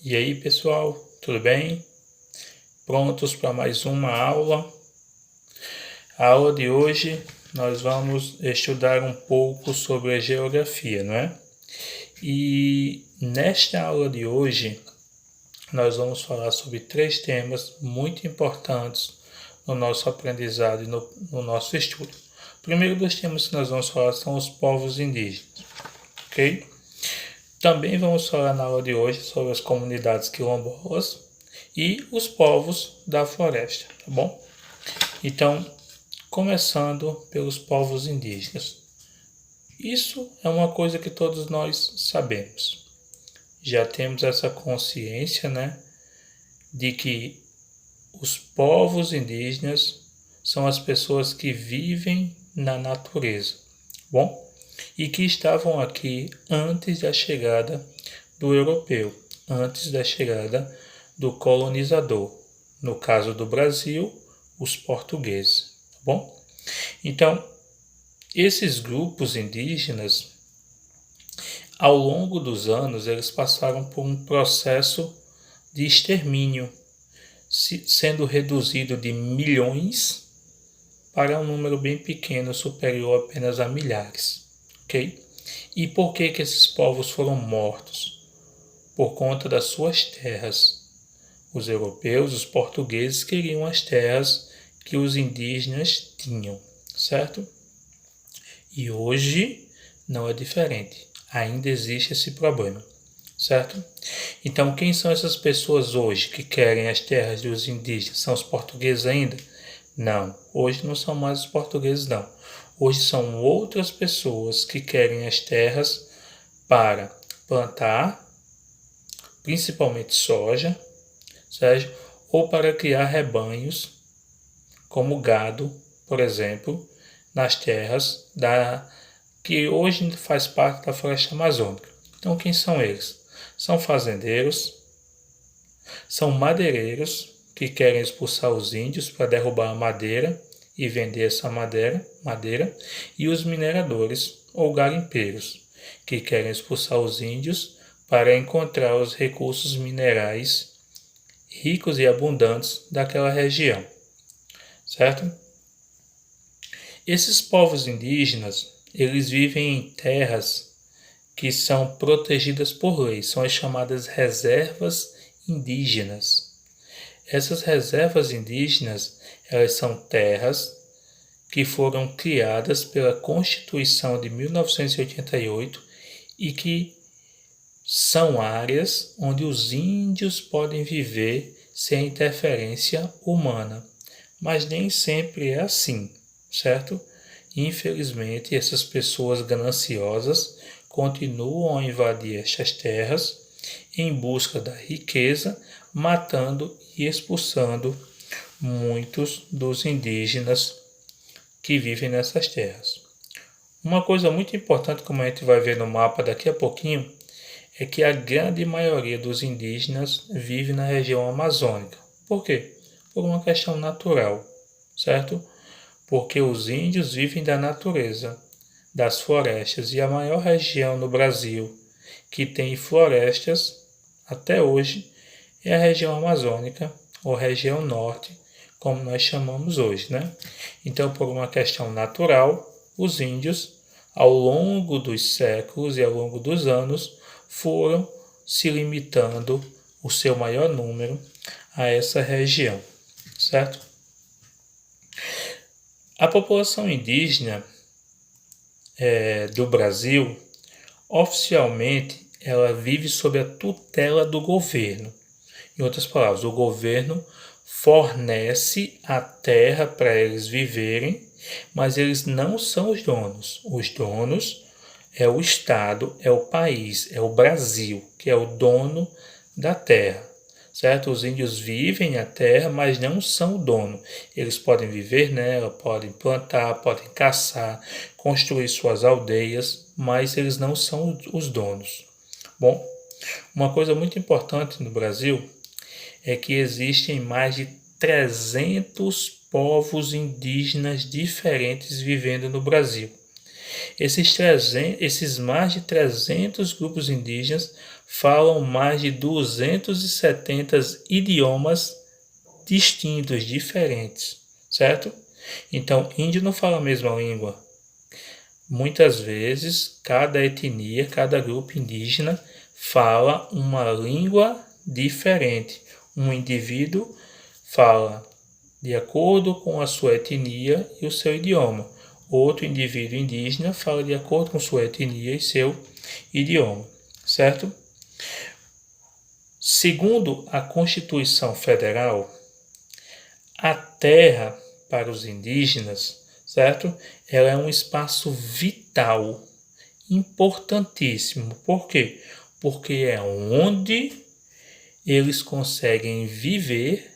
E aí, pessoal, tudo bem? Prontos para mais uma aula? A aula de hoje nós vamos estudar um pouco sobre a geografia, não é? E nesta aula de hoje nós vamos falar sobre 3 temas muito importantes no nosso aprendizado e no nosso estudo. O primeiro dos temas que nós vamos falar são os povos indígenas, ok? Também vamos falar na aula de hoje sobre as comunidades quilombolas e os povos da floresta, tá bom? Então, começando pelos povos indígenas. Isso é uma coisa que todos nós sabemos. Já temos essa consciência, né, de que os povos indígenas são as pessoas que vivem na natureza, bom? E que estavam aqui antes da chegada do europeu, antes da chegada do colonizador, no caso do Brasil, os portugueses, tá bom? Então, esses grupos indígenas, ao longo dos anos, eles passaram por um processo de extermínio, sendo reduzido de milhões para um número bem pequeno, superior apenas a milhares, ok? E por que esses povos foram mortos? Por conta das suas terras. Os europeus, os portugueses, queriam as terras que os indígenas tinham, certo? E hoje não é diferente. Ainda existe esse problema, certo? Então, quem são essas pessoas hoje que querem as terras dos indígenas? São os portugueses ainda? Não, hoje não são mais os portugueses, não. Hoje são outras pessoas que querem as terras para plantar, principalmente soja, certo? Ou para criar rebanhos, como gado, por exemplo, nas terras que hoje faz parte da floresta amazônica. Então, quem são eles? São fazendeiros, são madeireiros, que querem expulsar os índios para derrubar a madeira e vender essa madeira, e os mineradores ou garimpeiros, que querem expulsar os índios para encontrar os recursos minerais ricos e abundantes daquela região, certo? Esses povos indígenas, eles vivem em terras que são protegidas por lei, são as chamadas reservas indígenas. Essas reservas indígenas, elas são terras que foram criadas pela Constituição de 1988 e que são áreas onde os índios podem viver sem interferência humana. Mas nem sempre é assim, certo? Infelizmente, essas pessoas gananciosas continuam a invadir estas terras em busca da riqueza, matando e expulsando muitos dos indígenas que vivem nessas terras. Uma coisa muito importante, como a gente vai ver no mapa daqui a pouquinho, é que a grande maioria dos indígenas vive na região amazônica. Por quê? Por uma questão natural, certo? Porque os índios vivem da natureza, das florestas, e a maior região no Brasil que tem florestas até hoje é a região amazônica ou região norte, como nós chamamos hoje, né? Então, por uma questão natural, os índios, ao longo dos séculos e ao longo dos anos, foram se limitando o seu maior número a essa região, certo? A população indígena do Brasil, oficialmente, ela vive sob a tutela do governo. Em outras palavras, o governo fornece a terra para eles viverem, mas eles não são os donos. Os donos é o Estado, é o país, é o Brasil, que é o dono da terra, certo? Os índios vivem a terra, mas não são o dono. Eles podem viver nela, podem plantar, podem caçar, construir suas aldeias, mas eles não são os donos. Bom, uma coisa muito importante no Brasil é que existem mais de 300 povos indígenas diferentes vivendo no Brasil. Esses mais de 300 grupos indígenas falam mais de 270 idiomas distintos, diferentes, certo? Então, índio não fala a mesma língua. Muitas vezes, cada etnia, cada grupo indígena fala uma língua diferente. Um indivíduo fala de acordo com a sua etnia e o seu idioma. Outro indivíduo indígena fala de acordo com sua etnia e seu idioma, certo? Segundo a Constituição Federal, a terra para os indígenas, certo? Ela é um espaço vital, importantíssimo. Por quê? Porque é onde eles conseguem viver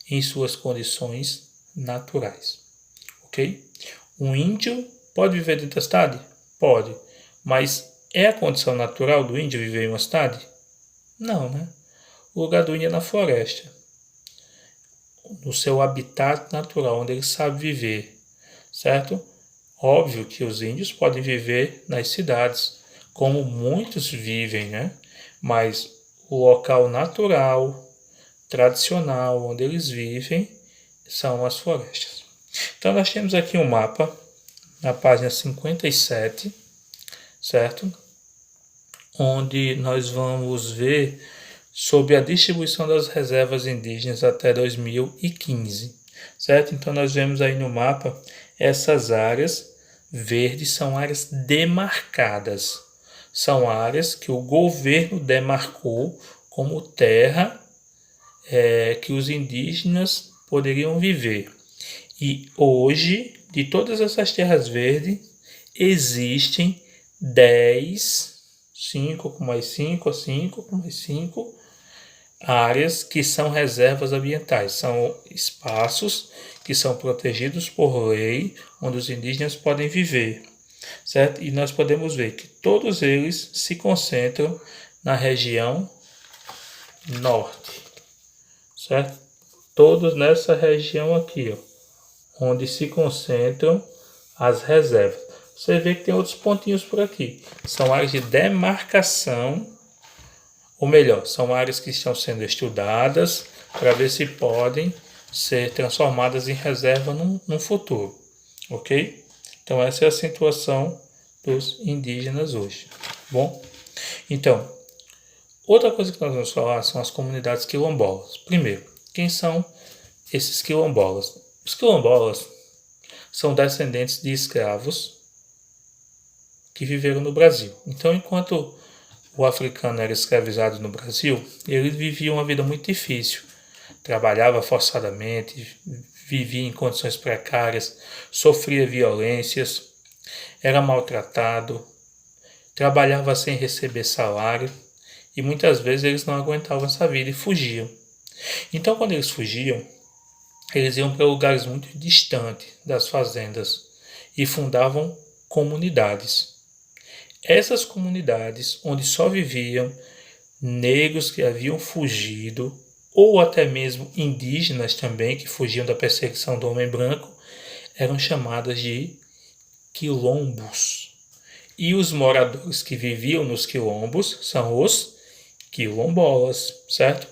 em suas condições naturais, ok? Um índio pode viver dentro da cidade? Pode, mas é a condição natural do índio viver em uma cidade? Não, né? O lugar do índio é na floresta, no seu habitat natural, onde ele sabe viver, certo? Óbvio que os índios podem viver nas cidades, como muitos vivem, né? Mas o local natural, tradicional, onde eles vivem, são as florestas. Então, nós temos aqui um mapa, na página 57, certo? Onde nós vamos ver sobre a distribuição das reservas indígenas até 2015, certo? Então, nós vemos aí no mapa essas áreas verdes, são áreas demarcadas. São áreas que o governo demarcou como terra que os indígenas poderiam viver. E hoje, de todas essas terras verdes, existem 10, 5 com mais 5, 5 com mais 5 áreas que são reservas ambientais. São espaços que são protegidos por lei, onde os indígenas podem viver, certo? E nós podemos ver que todos eles se concentram na região norte, certo? Todos nessa região aqui, ó, onde se concentram as reservas. Você vê que tem outros pontinhos por aqui. São áreas de demarcação, ou melhor, são áreas que estão sendo estudadas para ver se podem ser transformadas em reserva no futuro, ok? Então essa é a situação dos indígenas hoje, bom? Então, outra coisa que nós vamos falar são as comunidades quilombolas. Primeiro, quem são esses quilombolas? Os quilombolas são descendentes de escravos que viveram no Brasil. Então, enquanto o africano era escravizado no Brasil, ele vivia uma vida muito difícil. Trabalhava forçadamente, vivia em condições precárias, sofria violências, era maltratado, trabalhava sem receber salário e muitas vezes eles não aguentavam essa vida e fugiam. Então, quando eles fugiam, eles iam para lugares muito distantes das fazendas e fundavam comunidades. Essas comunidades, onde só viviam negros que haviam fugido, ou até mesmo indígenas também, que fugiam da perseguição do homem branco, eram chamadas de quilombos. E os moradores que viviam nos quilombos são os quilombolas, certo?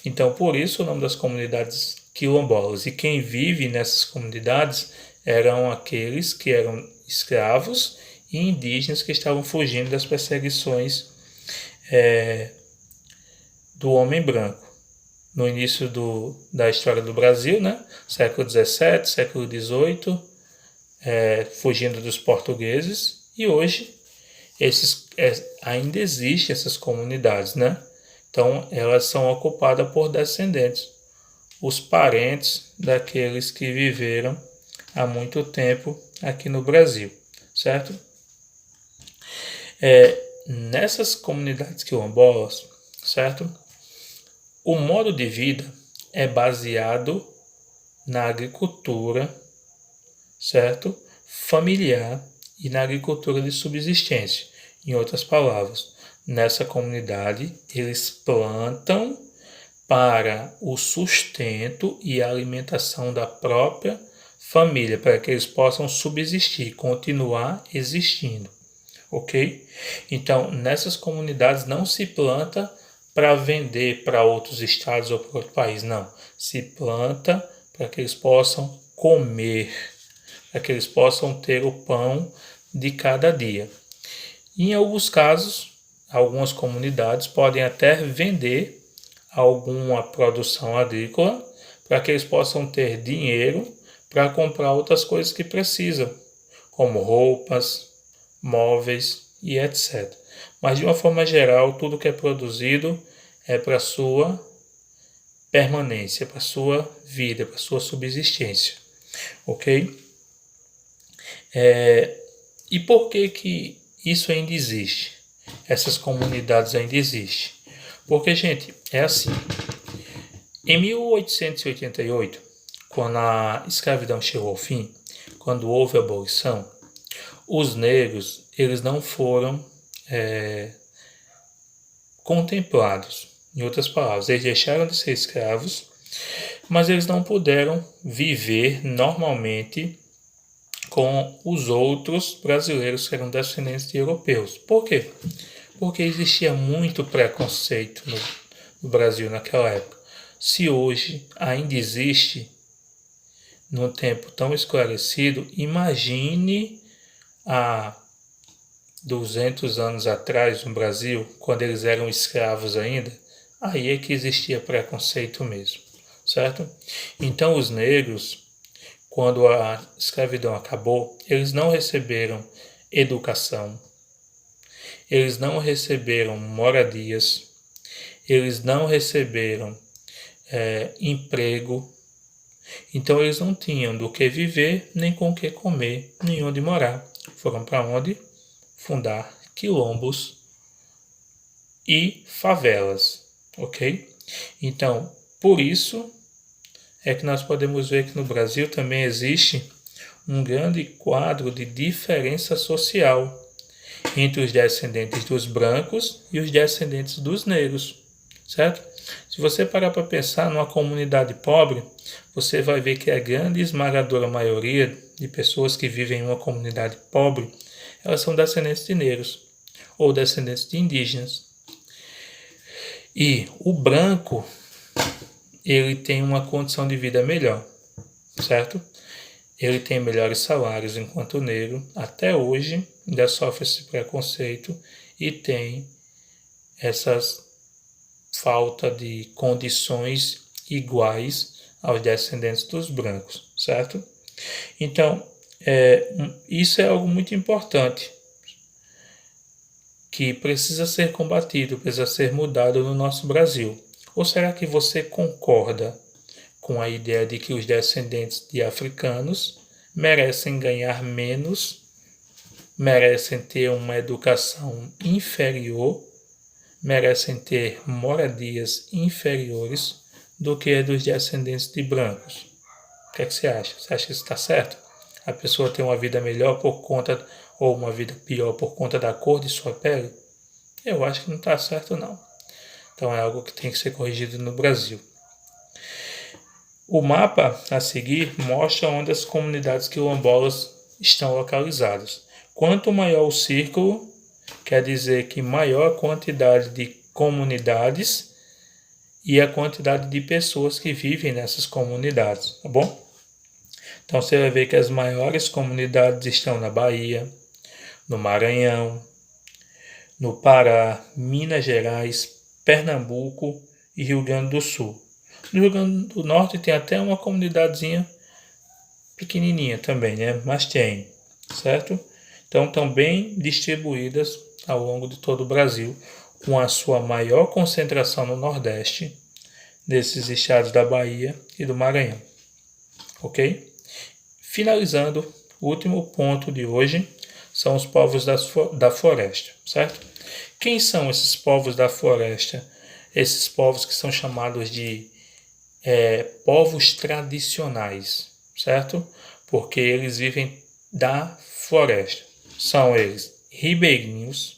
Então, por isso o nome das comunidades quilombolas. E quem vive nessas comunidades eram aqueles que eram escravos e indígenas que estavam fugindo das perseguições do homem branco. No início da história do Brasil, né? Século XVII, século XVIII, fugindo dos portugueses, e hoje ainda existem essas comunidades, né? Então, elas são ocupadas por descendentes, os parentes daqueles que viveram há muito tempo aqui no Brasil, certo? Nessas comunidades quilombolas, certo? O modo de vida é baseado na agricultura, certo? Familiar e na agricultura de subsistência. Em outras palavras, nessa comunidade eles plantam para o sustento e a alimentação da própria família, para que eles possam subsistir, continuar existindo, ok? Então, nessas comunidades não se planta para vender para outros estados ou para outro país, não. Se planta para que eles possam comer, para que eles possam ter o pão de cada dia. Em alguns casos, algumas comunidades podem até vender alguma produção agrícola para que eles possam ter dinheiro para comprar outras coisas que precisam, como roupas, móveis e etc. Mas de uma forma geral, tudo que é produzido é para sua permanência, para sua vida, para sua subsistência, ok? E por que isso ainda existe? Essas comunidades ainda existem? Porque, gente, é assim. Em 1888, quando a escravidão chegou ao fim, quando houve a abolição, os negros eles não foram contemplados. Em outras palavras, eles deixaram de ser escravos, mas eles não puderam viver normalmente com os outros brasileiros que eram descendentes de europeus. Por quê? Porque existia muito preconceito no Brasil naquela época. Se hoje ainda existe, num tempo tão esclarecido, imagine há 200 anos atrás no Brasil, quando eles eram escravos ainda, aí é que existia preconceito mesmo, certo? Então os negros, quando a escravidão acabou, eles não receberam educação, eles não receberam moradias, eles não receberam emprego, então eles não tinham do que viver, nem com o que comer, nem onde morar. Foram para onde? Fundar quilombos e favelas, ok? Então, por isso é que nós podemos ver que no Brasil também existe um grande quadro de diferença social entre os descendentes dos brancos e os descendentes dos negros, certo? Se você parar para pensar numa comunidade pobre, você vai ver que a grande esmagadora maioria de pessoas que vivem em uma comunidade pobre, elas são descendentes de negros ou descendentes de indígenas. E o branco, ele tem uma condição de vida melhor, certo? Ele tem melhores salários, enquanto o negro, até hoje, ainda sofre esse preconceito e tem essas falta de condições iguais aos descendentes dos brancos, certo? Então, isso é algo muito importante que precisa ser combatido, precisa ser mudado no nosso Brasil. Ou será que você concorda com a ideia de que os descendentes de africanos merecem ganhar menos, merecem ter uma educação inferior, merecem ter moradias inferiores do que a dos descendentes de brancos? O que é que você acha? Você acha que isso está certo? A pessoa tem uma vida melhor por conta, ou uma vida pior por conta da cor de sua pele? Eu acho que não está certo, não. Então é algo que tem que ser corrigido no Brasil. O mapa a seguir mostra onde as comunidades quilombolas estão localizadas. Quanto maior o círculo, quer dizer que maior a quantidade de comunidades e a quantidade de pessoas que vivem nessas comunidades, tá bom? Então você vai ver que as maiores comunidades estão na Bahia, no Maranhão, no Pará, Minas Gerais, Pernambuco e Rio Grande do Sul. No Rio Grande do Norte tem até uma comunidadezinha pequenininha também, né? Mas tem, certo? Então estão bem distribuídas ao longo de todo o Brasil, com a sua maior concentração no Nordeste, desses estados da Bahia e do Maranhão. Ok? Finalizando, o último ponto de hoje são os povos da floresta, certo? Quem são esses povos da floresta? Esses povos que são chamados de povos tradicionais, certo? Porque eles vivem da floresta. São eles ribeirinhos,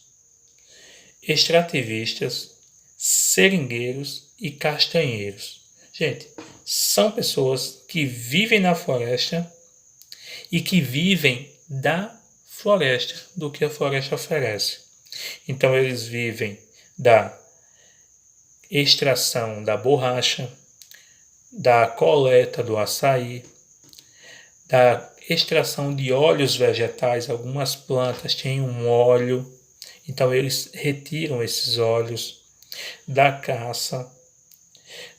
extrativistas, seringueiros e castanheiros. Gente, são pessoas que vivem na floresta e que vivem da floresta, do que a floresta oferece. Então eles vivem da extração da borracha, da coleta do açaí, da extração de óleos vegetais. Algumas plantas têm um óleo, então eles retiram esses óleos, da caça,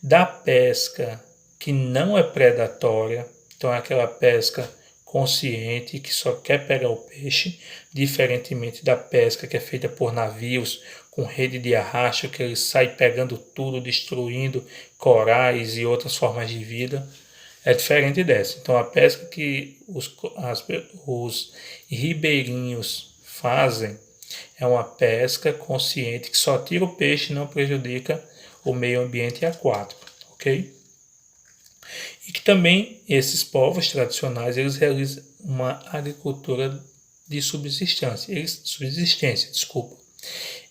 da pesca que não é predatória, então é aquela pesca consciente que só quer pegar o peixe, diferentemente da pesca que é feita por navios com rede de arrasto, que eles saem pegando tudo, destruindo corais e outras formas de vida. É diferente dessa. Então a pesca que os ribeirinhos fazem é uma pesca consciente que só tira o peixe e não prejudica o meio ambiente aquático, ok? E que também esses povos tradicionais eles realizam uma agricultura de subsistência.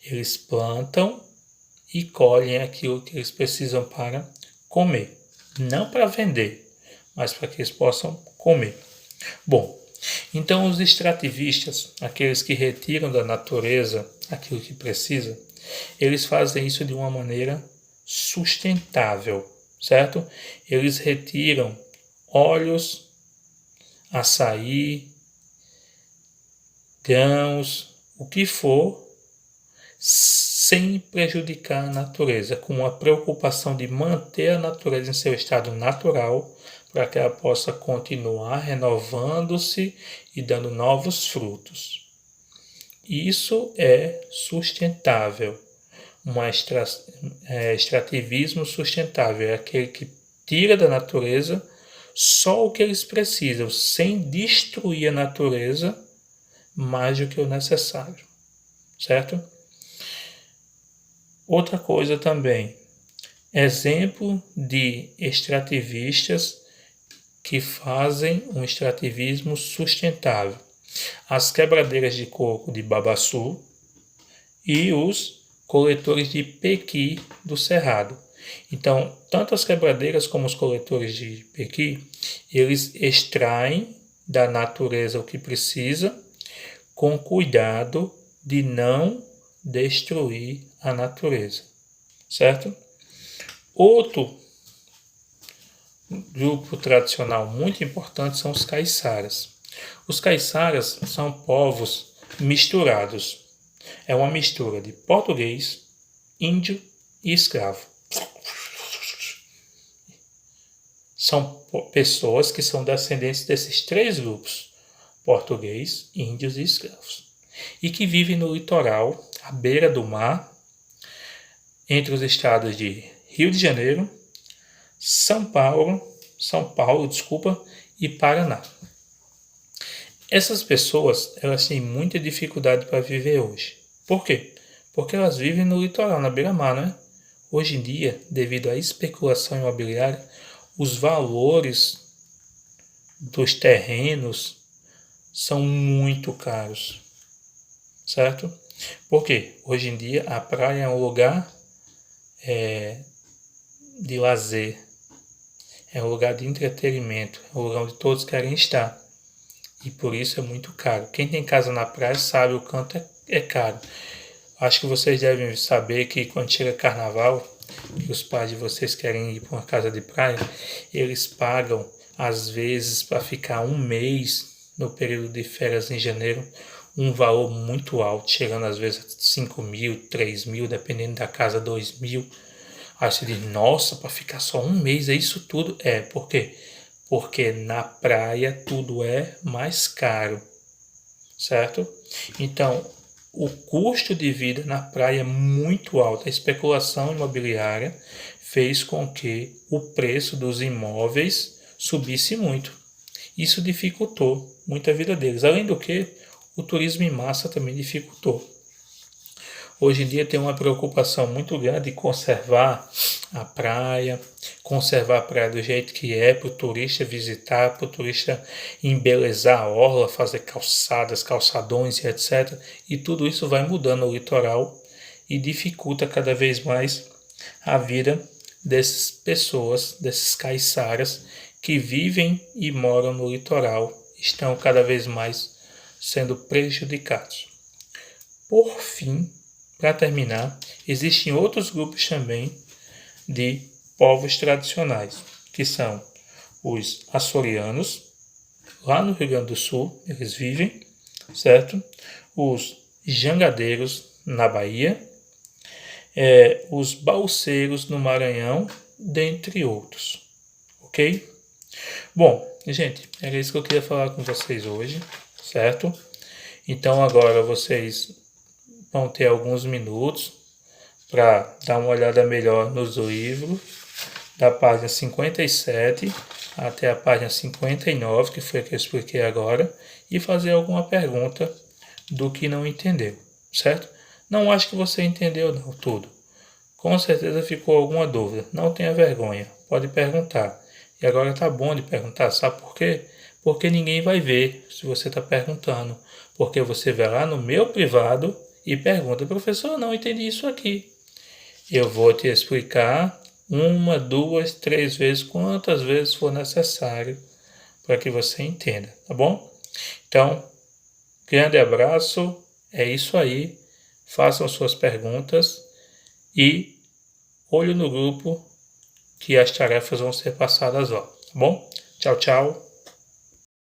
Eles plantam e colhem aquilo que eles precisam para comer, não para vender, mas para que eles possam comer. Bom, então os extrativistas, aqueles que retiram da natureza aquilo que precisa, eles fazem isso de uma maneira sustentável, certo? Eles retiram óleos, açaí, grãos, o que for, sem prejudicar a natureza, com a preocupação de manter a natureza em seu estado natural, para que ela possa continuar renovando-se e dando novos frutos. Isso é sustentável. Extrativismo sustentável é aquele que tira da natureza só o que eles precisam, sem destruir a natureza mais do que o necessário, certo? Outra coisa também, exemplo de extrativistas que fazem um extrativismo sustentável. As quebradeiras de coco de Babaçu e os coletores de pequi do Cerrado. Então, tanto as quebradeiras como os coletores de pequi, eles extraem da natureza o que precisa, com cuidado de não destruir a natureza, certo? Outro grupo tradicional muito importante são os caiçaras. Os caiçaras são povos misturados. É uma mistura de português, índio e escravo. São pessoas que são descendentes desses três grupos, português, índios e escravos, e que vivem no litoral, à beira do mar, entre os estados de Rio de Janeiro, São Paulo, e Paraná. Essas pessoas, elas têm muita dificuldade para viver hoje. Por quê? Porque elas vivem no litoral, na beira-mar, né? Hoje em dia, devido à especulação imobiliária, os valores dos terrenos são muito caros, certo? Por quê? Hoje em dia, a praia é um lugar de lazer, é um lugar de entretenimento, é um lugar onde todos querem estar. E por isso é muito caro. Quem tem casa na praia sabe o quanto é caro. Acho que vocês devem saber que quando chega carnaval, que os pais de vocês querem ir para uma casa de praia, eles pagam, às vezes, para ficar um mês no período de férias em janeiro, um valor muito alto, chegando às vezes a 5 mil, 3 mil, dependendo da casa, 2 mil. Aí você diz, nossa, para ficar só um mês, é isso tudo? É, por quê? Porque na praia tudo é mais caro, certo? Então, o custo de vida na praia é muito alto. A especulação imobiliária fez com que o preço dos imóveis subisse muito. Isso dificultou muito a vida deles. Além do que, o turismo em massa também dificultou. Hoje em dia tem uma preocupação muito grande de conservar a praia do jeito que é, para o turista visitar, para o turista embelezar a orla, fazer calçadas, calçadões e etc. E tudo isso vai mudando o litoral e dificulta cada vez mais a vida dessas pessoas, desses caiçaras que vivem e moram no litoral, estão cada vez mais sendo prejudicados. Por fim, para terminar, existem outros grupos também de povos tradicionais, que são os açorianos, lá no Rio Grande do Sul, eles vivem, certo? Os jangadeiros, na Bahia, os balseiros, no Maranhão, dentre outros, ok? Bom, gente, era isso que eu queria falar com vocês hoje, certo? Então agora vocês vão ter alguns minutos para dar uma olhada melhor nos livros, da página 57 até a página 59, que foi a que eu expliquei agora, e fazer alguma pergunta do que não entendeu, certo? Não acho que você entendeu não, tudo. Com certeza ficou alguma dúvida. Não tenha vergonha, pode perguntar. E agora tá bom de perguntar, sabe por quê? Porque ninguém vai ver se você está perguntando. Porque você vai lá no meu privado e pergunta, professor, eu não entendi isso aqui. Eu vou te explicar 1, 2, 3 vezes, quantas vezes for necessário para que você entenda, tá bom? Então, grande abraço, é isso aí. Façam suas perguntas e olho no grupo que as tarefas vão ser passadas lá, tá bom? Tchau, tchau.